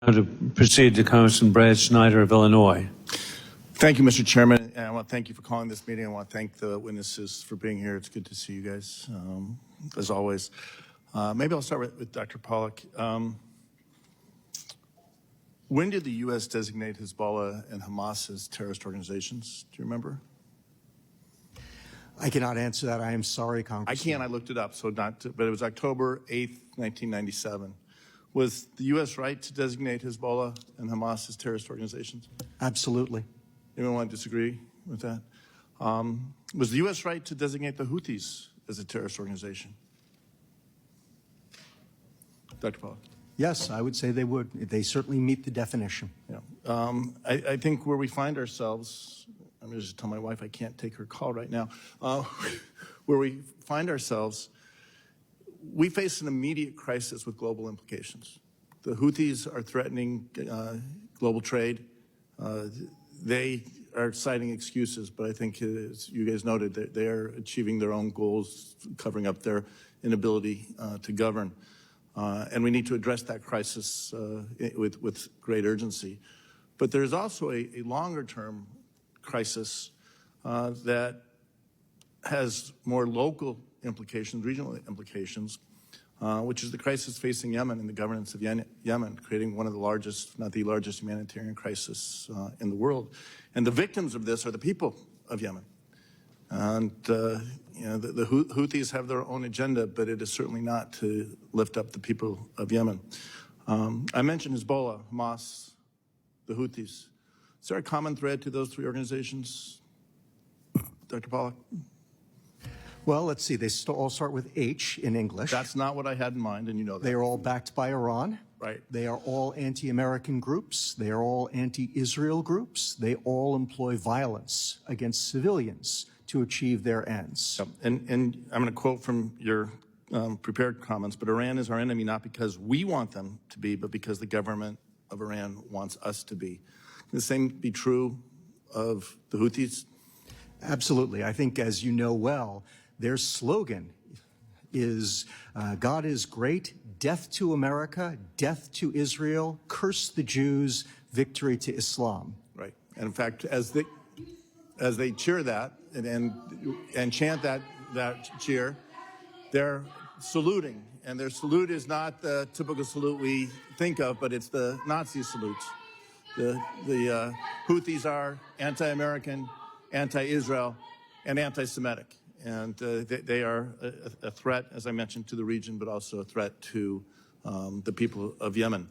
To proceed to Congressman Brad Schneider of Illinois. Thank you, Mr. Chairman, and I want to thank you for calling this meeting. I want to thank the witnesses for being here. It's good to see you guys, as always. Maybe I'll start with Dr. Pollack. When did the U.S. designate Hezbollah and Hamas as terrorist organizations? Do you remember? I cannot answer that. I am sorry, Congressman. I can't. I looked it up, but it was October 8th, 1997. Was the U.S. right to designate Hezbollah and Hamas as terrorist organizations? Absolutely. Anyone want to disagree with that? Was the U.S. right to designate the Houthis as a terrorist organization? Dr. Pollack. Yes, I would say they would. They certainly meet the definition. Yeah. I think where we find ourselves, I'm going to just tell my wife I can't take her call right now, where we find ourselves, we face an immediate crisis with global implications. The Houthis are threatening global trade. They are citing excuses, but I think, as you guys noted, that they are achieving their own goals, covering up their inability to govern. And we need to address that crisis with great urgency. But there's also a longer-term crisis that has more local implications, regional implications, which is the crisis facing Yemen and the governance of Yemen, creating one of the largest, if not the largest, humanitarian crisis in the world. And the victims of this are the people of Yemen. And you know, the Houthis have their own agenda, but it is certainly not to lift up the people of Yemen. I mentioned Hezbollah, Hamas, the Houthis. Is there a common thread to those three organizations, Dr. Pollack? Well, let's see. They all start with H in English. That's not what I had in mind, and you know that. They are all backed by Iran. Right. They are all anti-American groups. They are all anti-Israel groups. They all employ violence against civilians to achieve their ends. Yep. And I'm going to quote from your prepared comments, but Iran is our enemy not because we want them to be, but because the government of Iran wants us to be. Can the same be true of the Houthis? Absolutely. I think, as you know well, their slogan is God is great, death to America, death to Israel, curse the Jews, victory to Islam. Right. And in fact, as they cheer that and chant that cheer, they're saluting. And their salute is not the typical salute we think of, but it's the Nazi salutes. The Houthis are anti-American, anti-Israel, and anti-Semitic. And they are a threat, as I mentioned, to the region, but also a threat to the people of Yemen.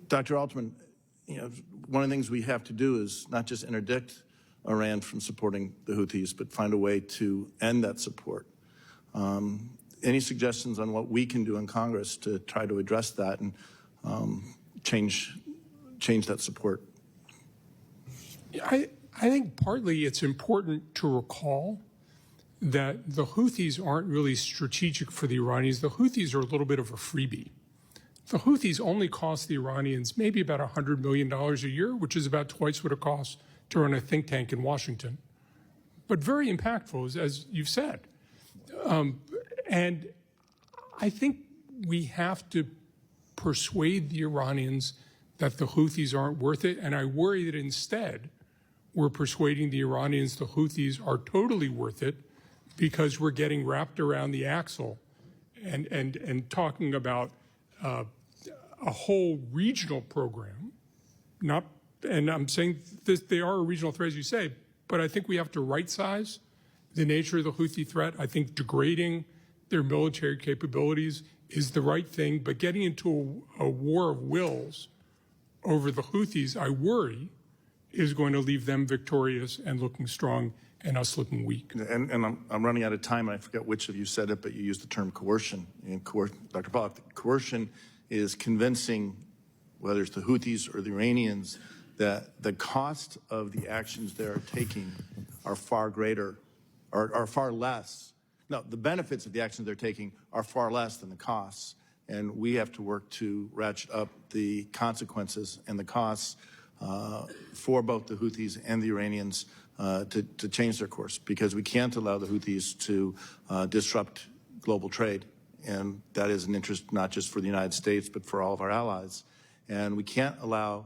Dr. Altman, you know, one of the things we have to do is not just interdict Iran from supporting the Houthis, but find a way to end that support. Any suggestions on what we can do in Congress to try to address that and change that support? I think partly it's important to recall that the Houthis aren't really strategic for the Iranians. The Houthis are a little bit of a freebie. The Houthis only cost the Iranians maybe about $100 million a year, which is about twice what it costs to run a think tank in Washington. But very impactful, as you've said. And I think we have to persuade the Iranians that the Houthis aren't worth it. And I worry that instead, we're persuading the Iranians the Houthis are totally worth it because we're getting wrapped around the axle and talking about a whole regional program. And I'm saying this, they are a regional threat, as you say, but I think we have to right-size the nature of the Houthi threat. I think degrading their military capabilities is the right thing, but getting into a war of wills over the Houthis, I worry, is going to leave them victorious and looking strong and us looking weak. And I'm running out of time, and I forget which of you said it, but you used the term coercion. And Dr. Pollack, coercion is convincing, whether it's the Houthis or the Iranians, that the cost of the actions they're taking are far greater, are far less. No, the benefits of the actions they're taking are far less than the costs. And we have to work to ratchet up the consequences and the costs for both the Houthis and the Iranians to change their course, because we can't allow the Houthis to disrupt global trade and that is an interest not just for the United States, but for all of our allies. And we can't allow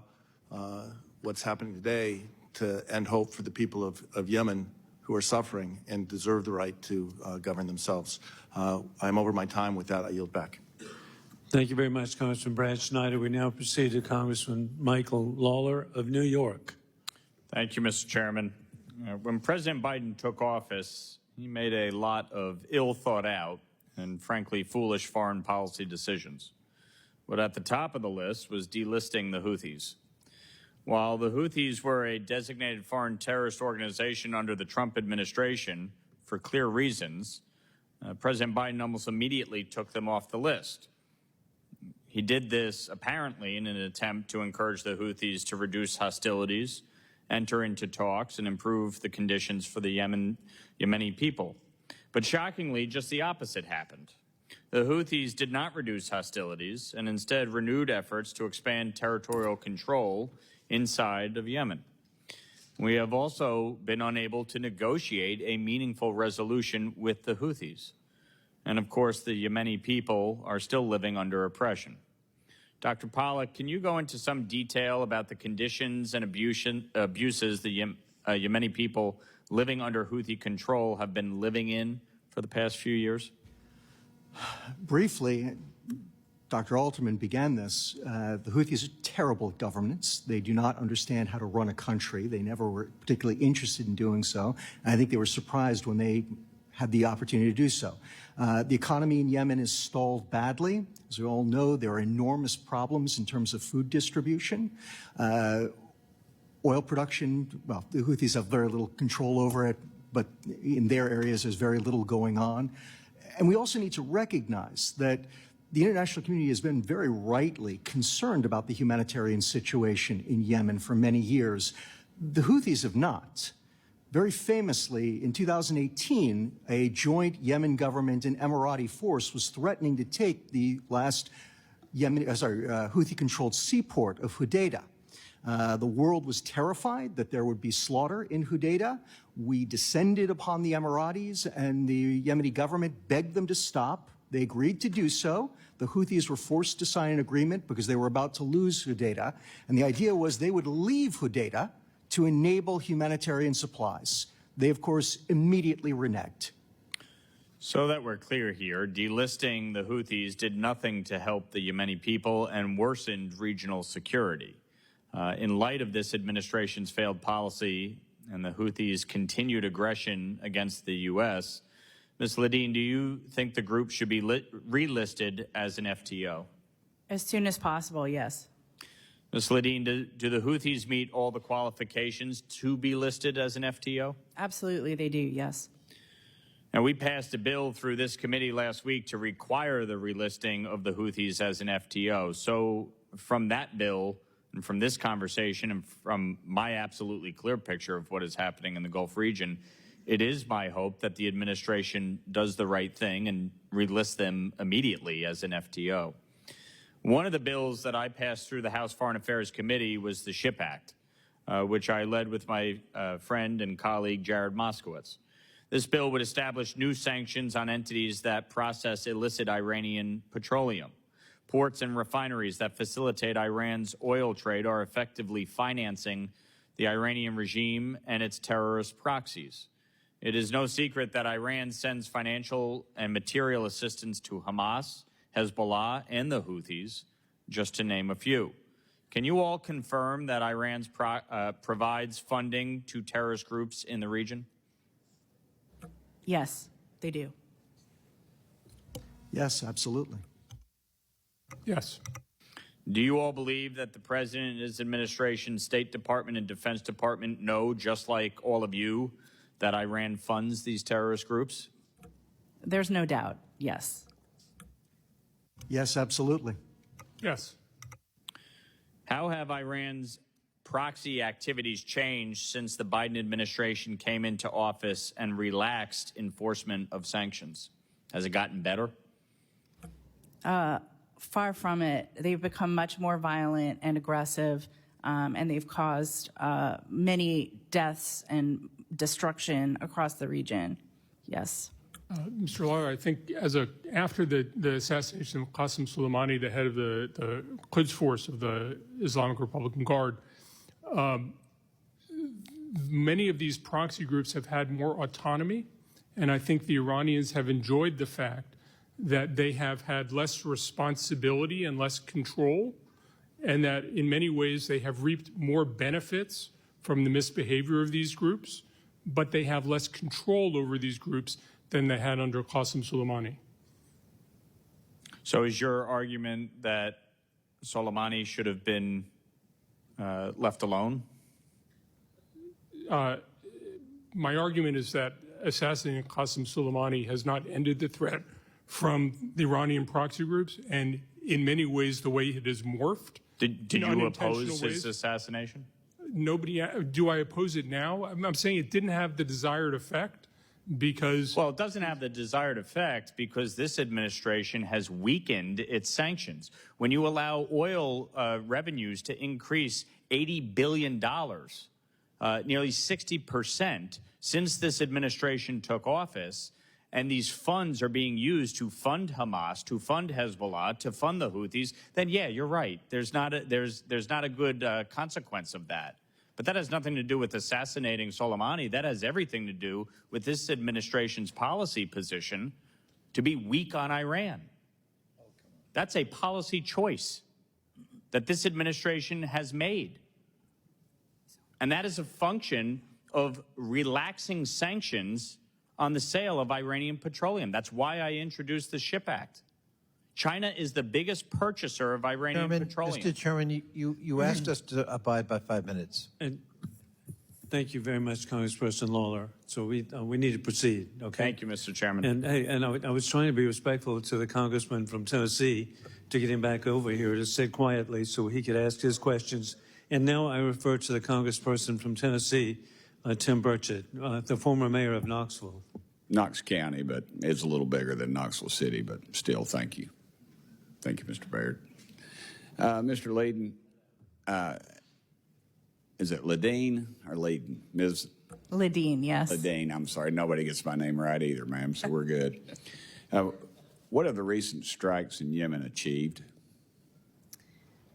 what's happening today to end hope for the people of Yemen who are suffering and deserve the right to govern themselves. I'm over my time. With that, I yield back. Thank you very much, Congressman Brad Schneider. We now proceed to Congressman Michael Lawler of New York. Thank you, Mr. Chairman. When President Biden took office, he made a lot of ill-thought-out and, frankly, foolish foreign policy decisions. But at the top of the list was delisting the Houthis. While the Houthis were a designated foreign terrorist organization under the Trump administration for clear reasons, President Biden almost immediately took them off the list. He did this apparently in an attempt to encourage the Houthis to reduce hostilities, enter into talks, and improve the conditions for the Yemeni people. But shockingly, just the opposite happened. The Houthis did not reduce hostilities and instead renewed efforts to expand territorial control inside of Yemen. We have also been unable to negotiate a meaningful resolution with the Houthis. And of course, the Yemeni people are still living under oppression. Dr. Pollack, can you go into some detail about the conditions and abuses the Yemeni people living under Houthi control have been living in for the past few years? Briefly, Dr. Alterman began this. The Houthis are terrible at governance. They do not understand how to run a country. They never were particularly interested in doing so. And I think they were surprised when they had the opportunity to do so. The economy in Yemen is stalled badly. As we all know, there are enormous problems in terms of food distribution. Oil production, well, the Houthis have very little control over it, but in their areas there's very little going on. And we also need to recognize that the international community has been very rightly concerned about the humanitarian situation in Yemen for many years. The Houthis have not. Very famously, in 2018, a joint Yemen government and Emirati force was threatening to take the last Houthi-controlled seaport of Hodeidah. The world was terrified that there would be slaughter in Hodeidah. We descended upon the Emiratis, and the Yemeni government begged them to stop. They agreed to do so. The Houthis were forced to sign an agreement because they were about to lose Hodeidah. And the idea was they would leave Hodeidah to enable humanitarian supplies. They, of course, immediately reneged. So that we're clear here, delisting the Houthis did nothing to help the Yemeni people and worsened regional security. In light of this administration's failed policy and the Houthis' continued aggression against the U.S., Ms. Ledeen, do you think the group should be relisted as an FTO? As soon as possible, yes. Ms. Ledeen, do the Houthis meet all the qualifications to be listed as an FTO? Absolutely, they do, yes. Now, we passed a bill through this committee last week to require the relisting of the Houthis as an FTO. So from that bill and from this conversation and from my absolutely clear picture of what is happening in the Gulf region, it is my hope that the administration does the right thing and relists them immediately as an FTO. One of the bills that I passed through the House Foreign Affairs Committee was the SHIP Act, which I led with my friend and colleague Jared Moskowitz. This bill would establish new sanctions on entities that process illicit Iranian petroleum. Ports and refineries that facilitate Iran's oil trade are effectively financing the Iranian regime and its terrorist proxies. It is no secret that Iran sends financial and material assistance to Hamas, Hezbollah, and the Houthis, just to name a few. Can you all confirm that Iran provides funding to terrorist groups in the region? Yes, they do. Yes, absolutely. Yes. Do you all believe that the President and his administration, State Department, and Defense Department know, just like all of you, that Iran funds these terrorist groups? There's no doubt, yes. Yes, absolutely. Yes. How have Iran's proxy activities changed since the Biden administration came into office and relaxed enforcement of sanctions? Has it gotten better? Far from it. They've become much more violent and aggressive, and they've caused many deaths and destruction across the region. Yes. Mr. Lawler, I think after the assassination of Qasem Soleimani, the head of the Quds Force of the Islamic Republican Guard, many of these proxy groups have had more autonomy, and I think the Iranians have enjoyed the fact that they have had less responsibility and less control, and that in many ways they have reaped more benefits from the misbehavior of these groups, but they have less control over these groups than they had under Qasem Soleimani. So is your argument that Soleimani should have been left alone? My argument is that assassinating Qasem Soleimani has not ended the threat from the Iranian proxy groups, and in many ways the way it has morphed. Did in you unintentional oppose ways. his assassination? Do I oppose it now? I'm saying it didn't have the desired effect because. Well, it doesn't have the desired effect because this administration has weakened its sanctions. When you allow oil revenues to increase $80 billion, nearly 60% since this administration took office, and these funds are being used to fund Hamas, to fund Hezbollah, to fund the Houthis, then yeah, you're right. There's not a good consequence of that. But that has nothing to do with assassinating Soleimani. That has everything to do with this administration's policy position to be weak on Iran. That's a policy choice that this administration has made. And that is a function of relaxing sanctions on the sale of Iranian petroleum. That's why I introduced the SHIP Act. China is the biggest purchaser of Iranian petroleum. Mr. Chairman, you asked us to abide by 5 minutes. And thank you very much, Congressperson Lawler. So we need to proceed, okay? Thank you, Mr. Chairman. And hey, I was trying to be respectful to the congressman from Tennessee to get him back over here to sit quietly so he could ask his questions. And now I refer to the congressperson from Tennessee, Tim Burchett, the former mayor of Knoxville. Knox County, but it's a little bigger than Knoxville City, but still, thank you. Thank you, Mr. Baird. Mr. Layden, is it Ladine or Layden? Ms. Ladine, yes. Ladine, I'm sorry. Nobody gets my name right either, ma'am, so we're good. What have the recent strikes in Yemen achieved?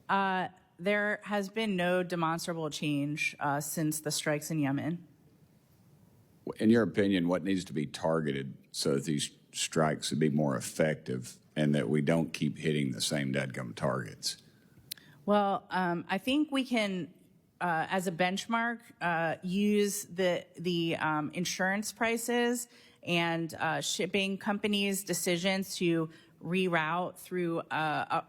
There has been no demonstrable change since the strikes in Yemen. In your opinion, what needs to be targeted so that these strikes would be more effective and that we don't keep hitting the same dadgum targets? Well, I think we can, as a benchmark, use the insurance prices and shipping companies' decisions to reroute through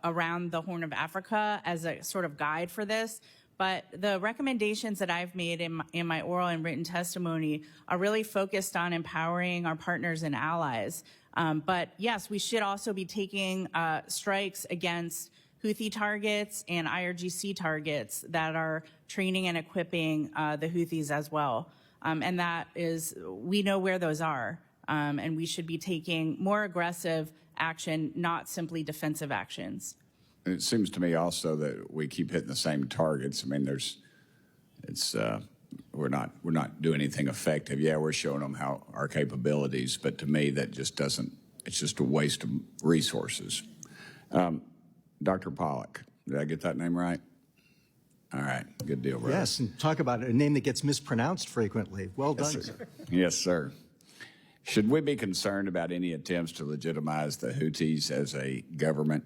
around the Horn of Africa as a sort of guide for this. But the recommendations that I've made in my oral and written testimony are really focused on empowering our partners and allies. But yes, we should also be taking strikes against Houthi targets and IRGC targets that are training and equipping the Houthis as well. And that is, we know where those are. And we should be taking more aggressive action, not simply defensive actions. It seems to me also that we keep hitting the same targets. I mean, we're not doing anything effective. Yeah, we're showing them how our capabilities, but to me that just doesn't. It's just a waste of resources. Dr. Pollack, did I get that name right? All right, good deal, brother. Yes, and talk about a name that gets mispronounced frequently. Well done, Yes, sir. Yes, sir. Should we be concerned about any attempts to legitimize the Houthis as a government?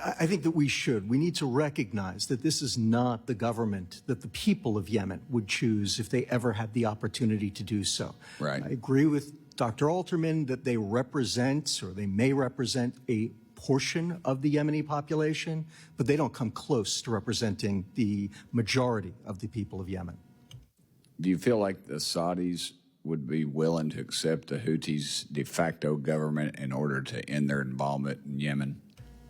I think that we should. We need to recognize that this is not the government that the people of Yemen would choose if they ever had the opportunity to do so. Right. I agree with Dr. Alterman that they represent, or they may represent, a portion of the Yemeni population, but they don't come close to representing the majority of the people of Yemen. Do you feel like the Saudis would be willing to accept the Houthis' de facto government in order to end their involvement in Yemen?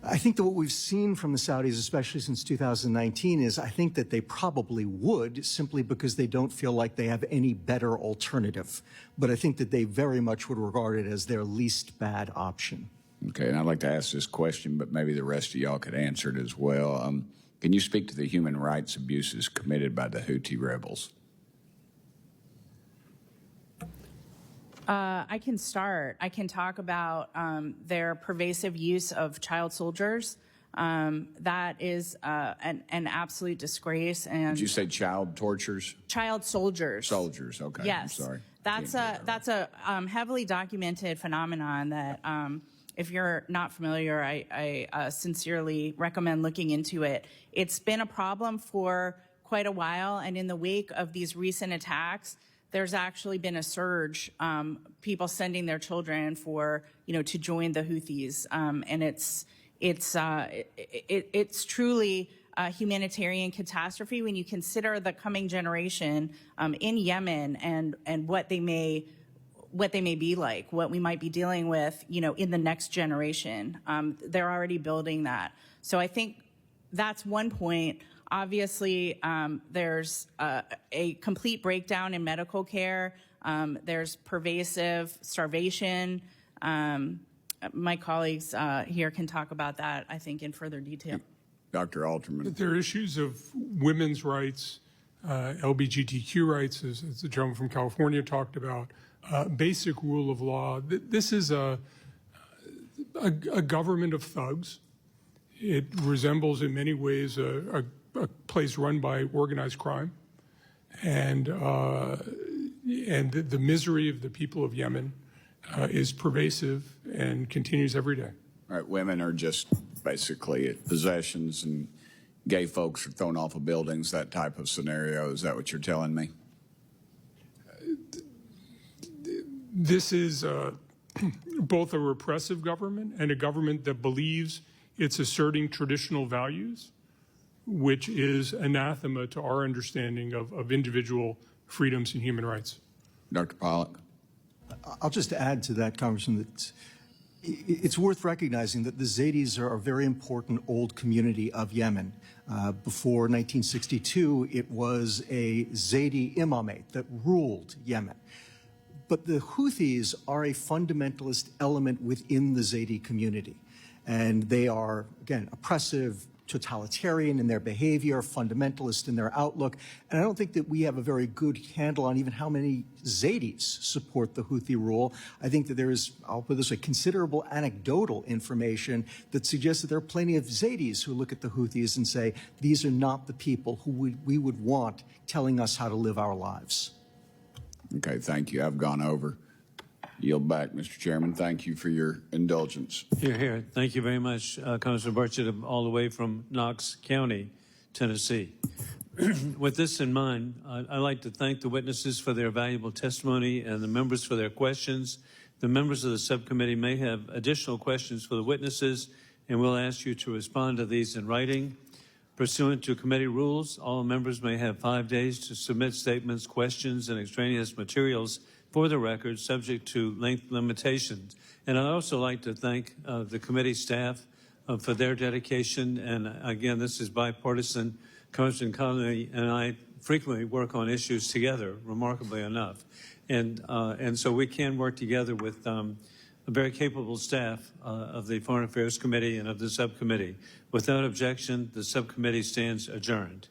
I think that what we've seen from the Saudis, especially since 2019, is I think that they probably would, simply because they don't feel like they have any better alternative. But I think that they very much would regard it as their least bad option. Okay, and I'd like to ask this question, but maybe the rest of y'all could answer it as well. Can you speak to the human rights abuses committed by the Houthi rebels? I can start. I can talk about their pervasive use of child soldiers. That is an absolute disgrace. And Did you say child tortures? child soldiers. Soldiers, okay. Yes. I'm sorry. That's a heavily documented phenomenon that if you're not familiar, I sincerely recommend looking into it. It's been a problem for quite a while, and in the wake of these recent attacks, there's actually been a surge, people sending their children to join the Houthis, and it's truly a humanitarian catastrophe when you consider the coming generation in Yemen and what they may be like, what we might be dealing with, in the next generation. They're already building that. So I think that's one point. Obviously, there's a complete breakdown in medical care. There's pervasive starvation. My colleagues here can talk about that, I think, in further detail. Dr. Alterman. There are issues of women's rights, LGBTQ rights, as the gentleman from California talked about, basic rule of law. This is a government of thugs. It resembles in many ways a place run by organized crime, and the misery of the people of Yemen is pervasive and continues every day. All right, women are just basically possessions, and gay folks are thrown off of buildings, that type of scenario. Is that what you're telling me? This is both a repressive government and a government that believes it's asserting traditional values, which is anathema to our understanding of individual freedoms and human rights. Dr. Pollack? I'll just add to that, Congressman, that it's worth recognizing that the Zaydis are a very important old community of Yemen. Before 1962, it was a Zaydi imamate that ruled Yemen. But the Houthis are a fundamentalist element within the Zaydi community. And they are, again, oppressive, totalitarian in their behavior, fundamentalist in their outlook. And I don't think that we have a very good handle on even how many Zaydis support the Houthi rule. I think that there is, I'll put this way, considerable anecdotal information that suggests that there are plenty of Zaydis who look at the Houthis and say, these are not the people who we would want telling us how to live our lives. Okay, thank you. I've gone over. Yield back, Mr. Chairman. Thank you for your indulgence. Here, here. Thank you very much, Congressman Burchett, all the way from Knox County, Tennessee. With this in mind, I'd like to thank the witnesses for their valuable testimony and the members for their questions. The members of the subcommittee may have additional questions for the witnesses, and we'll ask you to respond to these in writing. Pursuant to committee rules, all members may have 5 days to submit statements, questions, and extraneous materials for the record, subject to length limitations. And I'd also like to thank the committee staff for their dedication. And again, this is bipartisan. Congressman Connolly and I frequently work on issues together, remarkably enough. And so we can work together with a very capable staff of the Foreign Affairs Committee and of the subcommittee. Without objection, the subcommittee stands adjourned.